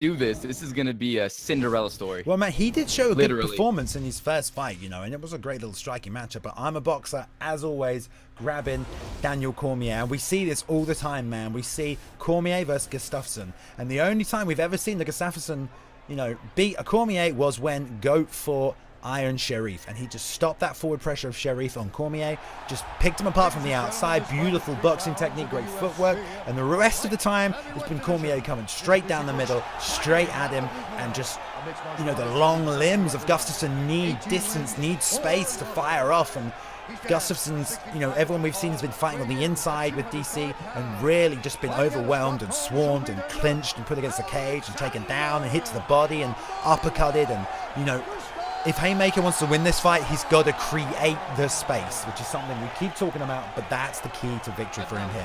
do this, this is going to be a Cinderella story. Well, man, he did show a good Literally. performance in his first fight, you know, and it was a great little striking matchup. But ImUhBoxer, as always, grabbing Daniel Cormier. And we see this all the time, man. We see Cormier versus Gustafsson. And the only time we've ever seen the Gustafsson, you know, beat a Cormier was when Goat fought Iron Sharif, and he just stopped that forward pressure of Sharif on Cormier, just picked him apart from the outside. Beautiful boxing technique, great footwork, and the rest of the time it's been Cormier coming straight down the middle, straight at him, and just, you know, the long limbs of Gustafsson need distance, need space to fire off. And Gustafsson's, you know, everyone we've seen has been fighting on the inside with DC and really just been overwhelmed and swarmed and clinched and put against the cage and taken down and hit to the body and uppercutted. And, you know, if Haymaker wants to win this fight, he's got to create the space, which is something we keep talking about, but that's the key to victory for him here.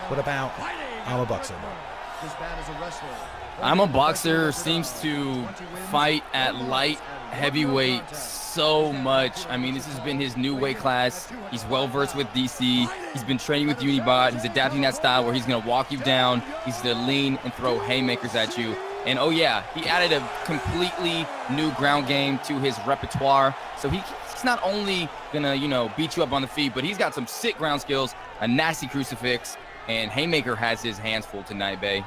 What about ImUhBoxer? ImUhBoxer seems to fight at light heavyweight so much. I mean, this has been his new weight class. He's well versed with DC. He's been training with Unibot. He's adapting that style where he's going to walk you down. He's going to lean and throw haymakers at you. And oh yeah, he added a completely new ground game to his repertoire. So he's not only gonna, you know, beat you up on the feet, but he's got some sick ground skills, a nasty crucifix, and Haymaker has his hands full tonight, Bay.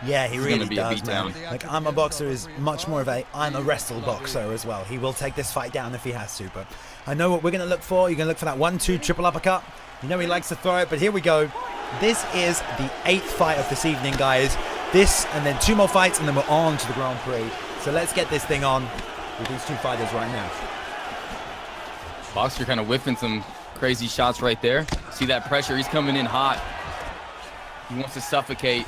Yeah, he really does, man. Like, ImUhBoxer is much more of a I'm a wrestle boxer as well. He will take this fight down if he has to, but I know what we're going to look for. You're going to look for that 1-2 triple uppercut. You know he likes to throw it, but here we go. This is the 8th fight of this evening, guys. This, and then 2 more fights, and then we're on to the Grand Prix. So let's get this thing on with these 2 fighters right now. Boxer kind of whiffing some crazy shots right there. See that pressure? He's coming in hot. He wants to suffocate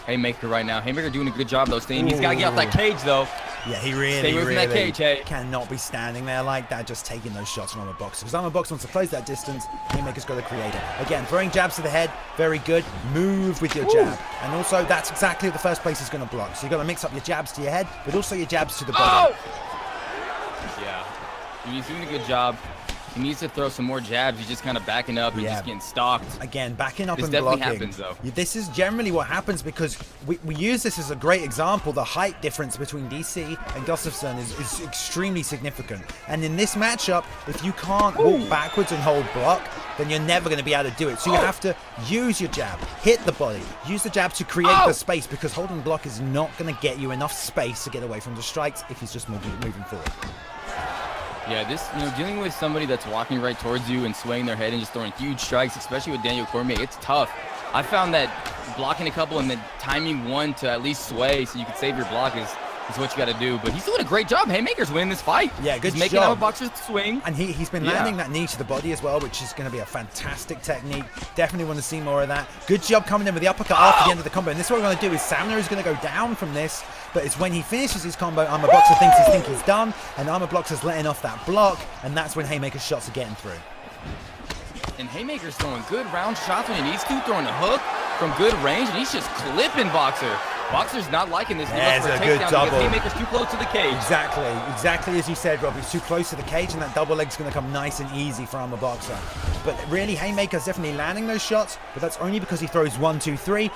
Haymaker right now. Haymaker doing a good job, though, staying. He's got to get off that cage, though. Yeah, he really cannot be standing there like that, just taking those shots from ImUhBoxer. Because ImUhBoxer wants to close that distance. Haymaker's got to create it. Again, throwing jabs to the head, very good. Move with your jab. And also, that's exactly what the first place is going to block. So you've got to mix up your jabs to your head, but also your jabs to the body. Yeah, he's doing a good job. He needs to throw some more jabs. He's just kind of backing up and just getting stalked. Again, backing up and blocking. Happens, though. This is generally what happens because we use this as a great example. The height difference between DC and Gustafsson is extremely significant. And in this matchup, if you can't walk backwards and hold block, then you're never going to be able to do it. So you have to use your jab, hit the body, use the jab to create the space, because holding block is not going to get you enough space to get away from the strikes if he's just moving forward. Yeah, this, you know, dealing with somebody that's walking right towards you and swaying their head and just throwing huge strikes, especially with Daniel Cormier, it's tough. I found that blocking a couple and then timing one to at least sway so you can save your block is what you got to do. But he's doing a great job. Haymaker's winning this fight. Yeah, good job. He's making ImUhBoxer swing. And he's been landing that knee to the body as well, which is going to be a fantastic technique. Definitely want to see more of that. Good job coming in with the uppercut after the end of the combo. And this is what we're going to do is Samner is going to go down from this, but it's when he finishes his combo, ImUhBoxer thinks he's done, and ImUhBoxer's letting off that block, and that's when Haymaker's shots are getting through. And Haymaker's throwing good round shots when he needs to, throwing a hook from good range, and he's just clipping Boxer. Boxer's not liking this. There's a good double. Haymaker's too close to the cage. Exactly as you said, Rob. He's too close to the cage, and that double leg's going to come nice and easy for ImUhBoxer. But really, Haymaker's definitely landing those shots, but that's only because he throws 1, 2, 3.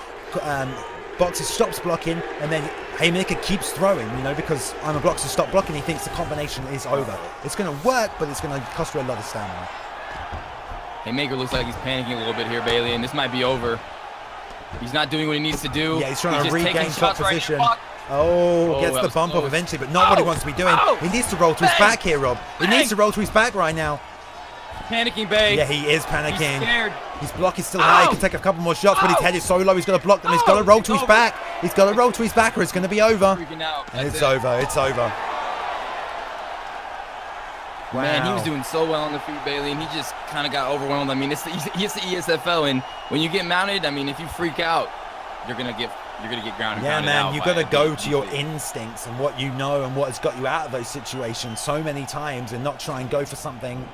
Boxer stops blocking, and then Haymaker keeps throwing, you know, because ImUhBoxer stopped blocking. He thinks the combination is over. It's going to work, but it's going to cost you a lot of stamina. Haymaker looks like he's panicking a little bit here, Bailey, and this might be over. He's not doing what he needs to do. Yeah, he's trying to regain top position. Gets the bump up eventually, but not what he wants to be doing. He needs to roll to his back here, Rob. He needs to roll to his back right now. Panicking, Bay. Yeah, he is panicking. He's scared. His block is still high. He can take a couple more shots, but his head is so low, he's got to block them. He's got to roll to his back. He's got to roll to his back, or it's going to be over. And it's over. It's over. Wow. Man, he was doing so well on the feet, Bailey, and he just kind of got overwhelmed. I mean, it's the ESFL, and when you get mounted, I mean, if you freak out, you're gonna get grounded. Yeah, man, you got to go to your instincts and what you know and what has got you out of those situations so many times, and not try and go for something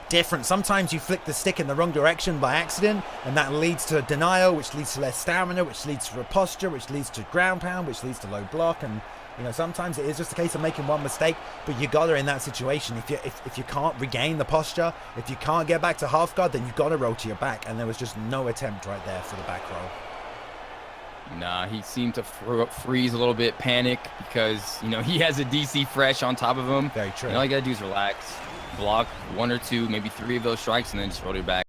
different. Sometimes you flick the stick in the wrong direction by accident, and that leads to denial, which leads to less stamina, which leads to a posture, which leads to ground pound, which leads to low block. And you know, sometimes it is just a case of making one mistake, but you got her in that situation. If you can't regain the posture, if you can't get back to half guard, then you got to roll to your back. And there was just no attempt right there for the back roll. Nah, he seemed to freeze a little bit, panic, because, you know, he has a DC fresh on top of him. Very true. And all you got to do is relax, block 1 or 2, maybe 3 of those strikes, and then just roll your back.